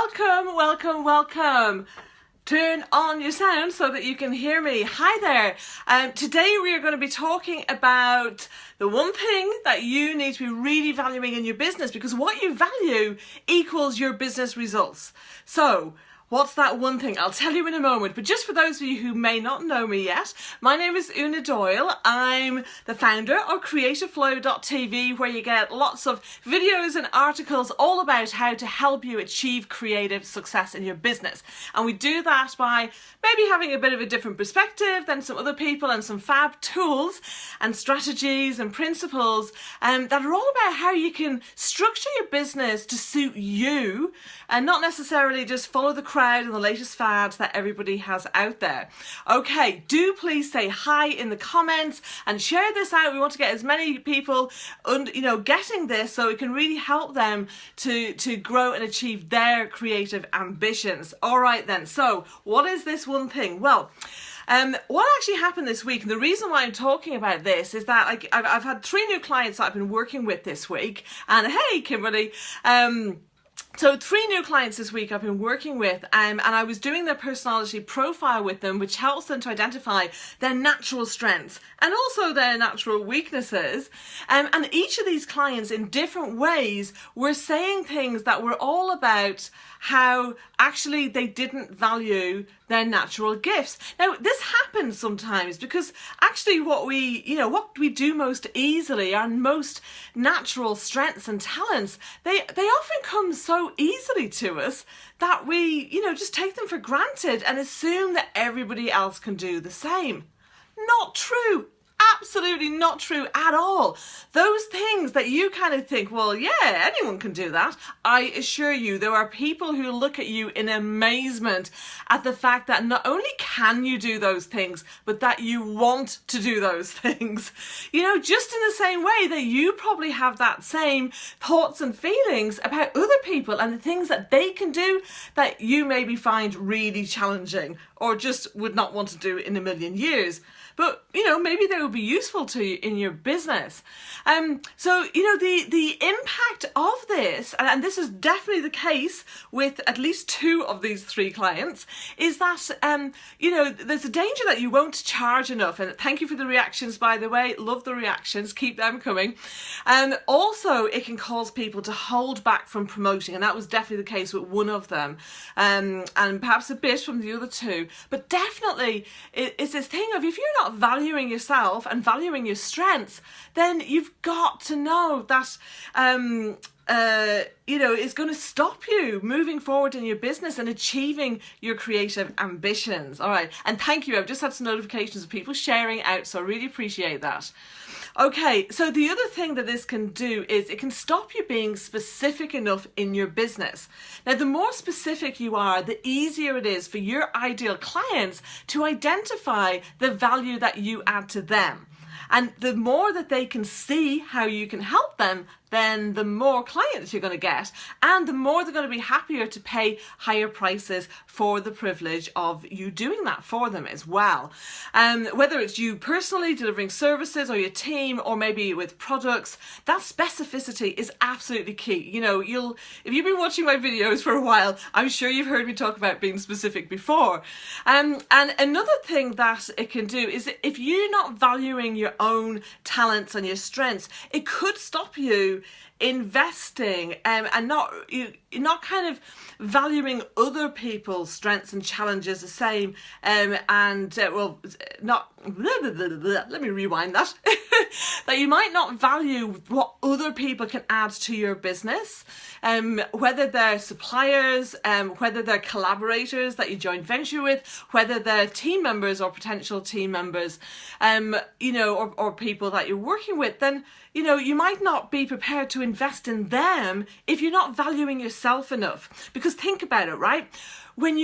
Welcome, welcome, welcome. Turn on your sound so that you can hear me. Hi there. Today we are going to be talking about the one thing that you need to be really valuing in your business, because what you value equals your business results. So, what's that one thing? I'll tell you in a moment, but just for those of you who may not know me yet, my name is Una Doyle. I'm the founder of creativeflow.tv, where you get lots of videos and articles all about how to help you achieve creative success in your business. And we do that by maybe having a bit of a different perspective than some other people, and some fab tools and strategies and principles that are all about how you can structure your business to suit you and not necessarily just follow the crowd and the latest fads that everybody has out there. Okay, do please say hi in the comments and share this out. We want to get as many people getting this, so it can really help them to grow and achieve their creative ambitions. All right then, so what is this one thing? Well, what actually happened this week, and the reason why I'm talking about this is that I've had 3 new clients that I've been working with this week, and hey Kimberly, so 3 new clients this week I've been working with, and I was doing their personality profile with them, which helps them to identify their natural strengths and also their natural weaknesses. And each of these clients in different ways were saying things that were all about how actually they didn't value their natural gifts. Now, this happens sometimes because actually what we do most easily, our most natural strengths and talents, they often come so easily to us that we, just take them for granted and assume that everybody else can do the same. Not true. Absolutely not true at all. Those things that you kind of think, well, yeah, anyone can do that. I assure you, there are people who look at you in amazement at the fact that not only can you do those things, but that you want to do those things. Just in the same way that you probably have that same thoughts and feelings about other people and the things that they can do that you maybe find really challenging or just would not want to do in a million years. But, maybe they will be useful to you in your business. So, the impact of this, and this is definitely the case with at least 2 of these 3 clients, is that, there's a danger that you won't charge enough. And thank you for the reactions, by the way. Love the reactions. Keep them coming. Also, it can cause people to hold back from promoting. And that was definitely the case with one of them. And perhaps a bit from the other 2. But definitely, it's this thing of, if you're not valuing yourself and valuing your strengths, then you've got to know that it's going to stop you moving forward in your business and achieving your creative ambitions. All right, and thank you. I've just had some notifications of people sharing out, so I really appreciate that. Okay, so the other thing that this can do is it can stop you being specific enough in your business. Now, the more specific you are, the easier it is for your ideal clients to identify the value that you add to them. And the more that they can see how you can help them, then the more clients you're going to get, and the more they're going to be happier to pay higher prices for the privilege of you doing that for them as well. Whether it's you personally delivering services, or your team, or maybe with products, that specificity is absolutely key. If you've been watching my videos for a while, I'm sure you've heard me talk about being specific before. And another thing that it can do is, if you're not valuing your own talents and your strengths, it could stop you investing and not kind of valuing other people's strengths and challenges the same, let me rewind that. That you might not value what other people can add to your business, whether they're suppliers, whether they're collaborators that you joint venture with, whether they're team members or potential team members, or people that you're working with, then you might not be prepared to invest in them if you're not valuing yourself enough. Because think about it, right? When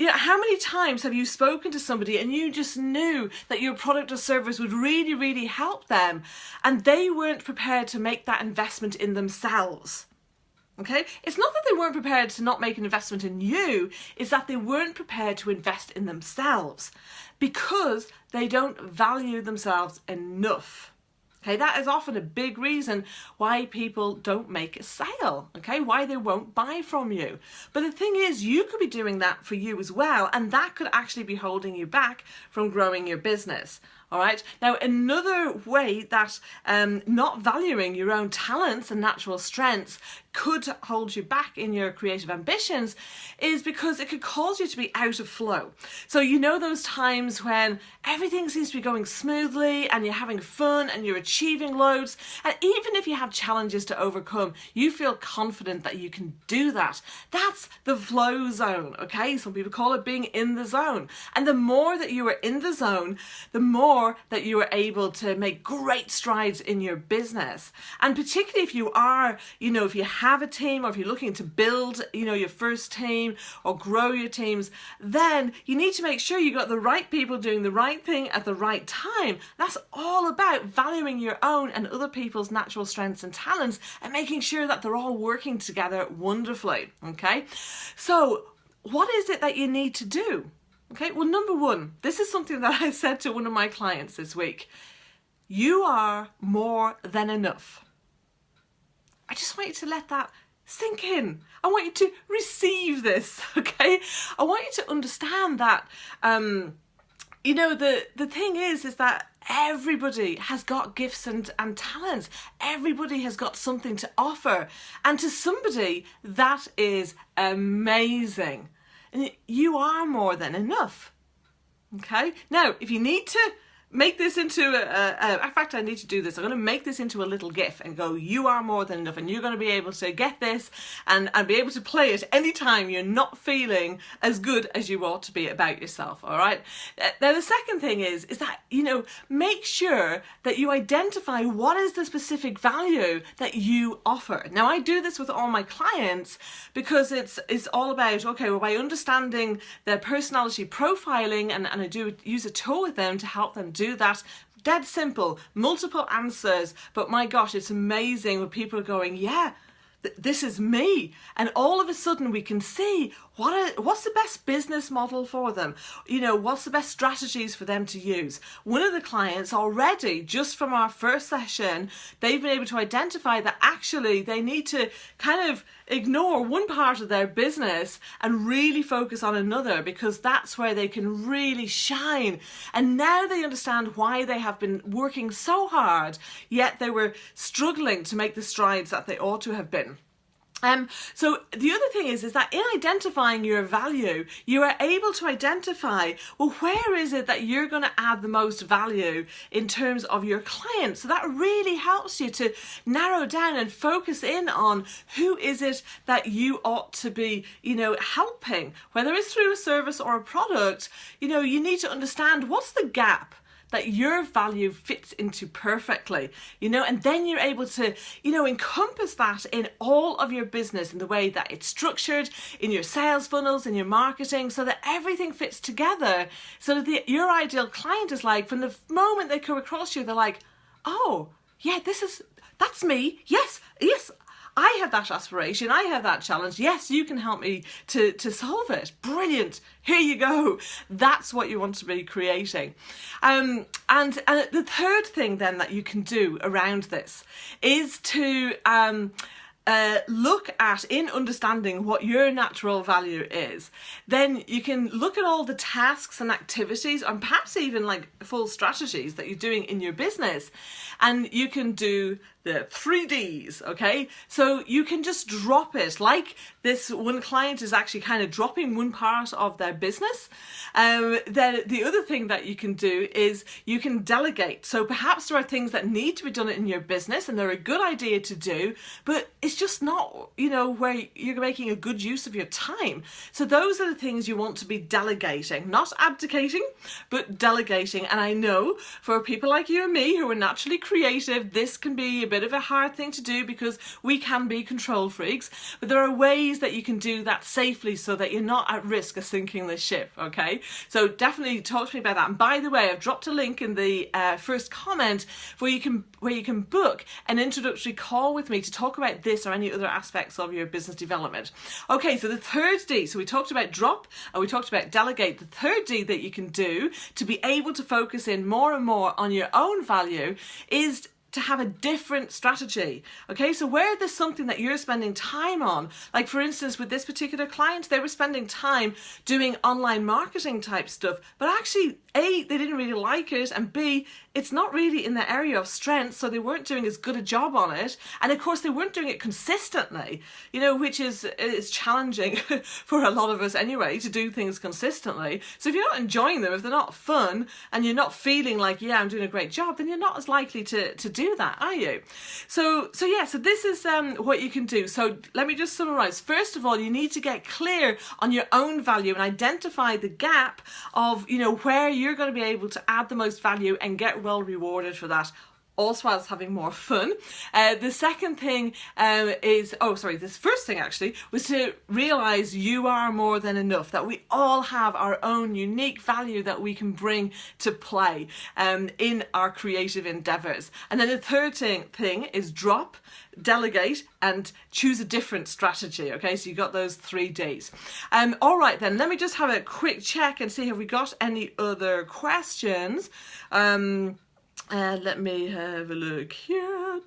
how many times have you spoken to somebody and you just knew that your product or service would really, really help them, and they weren't prepared to make that investment in themselves? Okay? It's not that they weren't prepared to not make an investment in you, it's that they weren't prepared to invest in themselves because they don't value themselves enough. Okay, that is often a big reason why people don't make a sale, okay, why they won't buy from you. But the thing is, you could be doing that for you as well, and that could actually be holding you back from growing your business. All right. Now, another way that not valuing your own talents and natural strengths could hold you back in your creative ambitions is because it could cause you to be out of flow. So you know those times when everything seems to be going smoothly and you're having fun and you're achieving loads, and even if you have challenges to overcome, you feel confident that you can do that. That's the flow zone, okay? Some people call it being in the zone. And the more that you are in the zone, the more that you are able to make great strides in your business. And particularly if you are, if you have a team, or if you're looking to build, your first team or grow your teams, then you need to make sure you got the right people doing the right thing at the right time. That's all about valuing your own and other people's natural strengths and talents and making sure that they're all working together wonderfully. Okay, so what is it that you need to do? Okay, well, number one, this is something that I said to one of my clients this week. You are more than enough. I just want you to let that sink in. I want you to receive this, okay? I want you to understand that, the thing is that everybody has got gifts and talents. Everybody has got something to offer. And to somebody, that is amazing. And you are more than enough. Okay? Now, if you need to make this into in fact, I need to do this. I'm going to make this into a little GIF and go, you are more than enough. And you're going to be able to get this and be able to play it anytime you're not feeling as good as you ought to be about yourself. All right. Now, the second thing is that, make sure that you identify what is the specific value that you offer. Now, I do this with all my clients because it's all about, okay, well, by understanding their personality profiling, and I do use a tool with them to help them do that. Dead simple, multiple answers, but my gosh, it's amazing when people are going, yeah, this is me. And all of a sudden we can see what's the best business model for them? What's the best strategies for them to use? One of the clients already, just from our first session, they've been able to identify that actually they need to kind of ignore one part of their business and really focus on another, because that's where they can really shine. And now they understand why they have been working so hard, yet they were struggling to make the strides that they ought to have been. So the other thing is that in identifying your value, you are able to identify, well, where is it that you're going to add the most value in terms of your clients? So that really helps you to narrow down and focus in on who is it that you ought to be, helping, whether it's through a service or a product. You need to understand what's the gap that your value fits into perfectly, and then you're able to, encompass that in all of your business in the way that it's structured, in your sales funnels, in your marketing, so that everything fits together, so that your ideal client is like, from the moment they come across you, they're like, oh, yeah, that's me. Yes, I have that aspiration, I have that challenge. Yes, you can help me to solve it. Brilliant. Here you go. That's what you want to be creating. And the third thing then that you can do around this is to look at, in understanding what your natural value is, then you can look at all the tasks and activities, and perhaps even like full strategies that you're doing in your business, and you can do the 3Ds, okay? So you can just drop it, like this one client is actually kind of dropping one part of their business. Then the other thing that you can do is you can delegate. So perhaps there are things that need to be done in your business and they're a good idea to do, but it's just not, where you're making a good use of your time. So those are the things you want to be delegating, not abdicating, but delegating. And I know for people like you and me who are naturally creative, this can be a bit of a hard thing to do because we can be control freaks, but there are ways that you can do that safely so that you're not at risk of sinking the ship, okay? So definitely talk to me about that. And by the way, I've dropped a link in the first comment where you can book an introductory call with me to talk about this or any other aspects of your business development. Okay, so the third D, so we talked about drop and we talked about delegate. The third D that you can do to be able to focus in more and more on your own value is to have a different strategy. Okay, so where there's something that you're spending time on, like for instance with this particular client, they were spending time doing online marketing type stuff, but actually A, they didn't really like it, and B, it's not really in their area of strength, so they weren't doing as good a job on it, and of course they weren't doing it consistently, you know, which is challenging for a lot of us anyway, to do things consistently. So if you're not enjoying them, if they're not fun, and you're not feeling like, yeah, I'm doing a great job, then you're not as likely to do that, are you? So this is what you can do. So let me just summarize. First of all, you need to get clear on your own value and identify the gap of, you know, where you're going to be able to add the most value and get well rewarded for that, also whilst having more fun. The second thing this first thing actually was to realize you are more than enough, that we all have our own unique value that we can bring to play in our creative endeavors. And then the third thing is drop, delegate, and choose a different strategy. Okay, so you got those 3 Ds. All right then, let me just have a quick check and see have we got any other questions. Let me have a look here,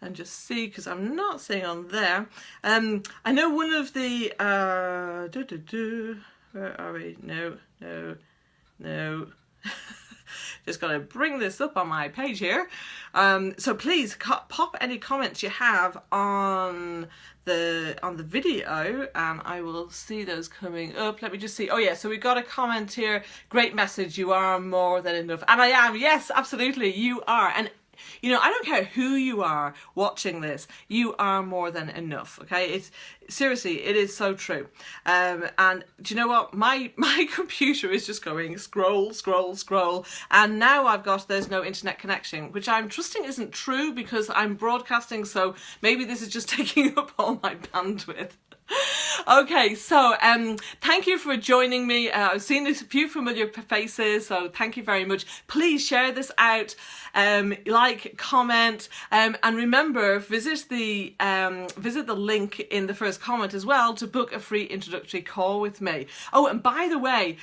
and just see, because I'm not seeing on there. I know one of the, where are we? No. Just got to bring this up on my page here. So please pop any comments you have on the video, and I will see those coming up. Let me just see. Oh yeah, so we got a comment here. Great message. You are more than enough. And I am. Yes, absolutely. You are. And you know, I don't care who you are watching this, you are more than enough, okay? It's seriously, it is so true. And do you know what? My computer is just going scroll, and now I've got there's no internet connection, which I'm trusting isn't true because I'm broadcasting, so maybe this is just taking up all my bandwidth. Okay, so thank you for joining me. I've seen a few familiar faces, so thank you very much. Please share this out, like, comment, and remember, visit the link in the first comment as well to book a free introductory call with me. Oh, and by the way,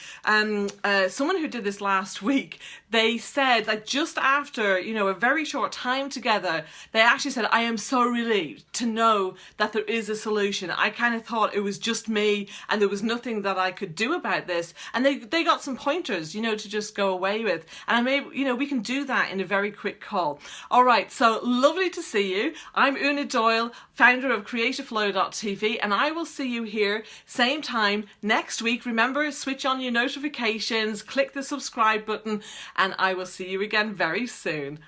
someone who did this last week, they said, like, just after, you know, a very short time together, they actually said, I am so relieved to know that there is a solution. I kind of thought it was just me and there was nothing that I could do about this, and they got some pointers, you know, to just go away with, and I'm able, you know, we can do that in a very quick call. All right, so lovely to see you. I'm Una Doyle, founder of creativeflow.tv, and I will see you here same time next week. Remember, switch on your notifications, click the subscribe button, and I will see you again very soon.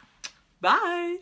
Bye.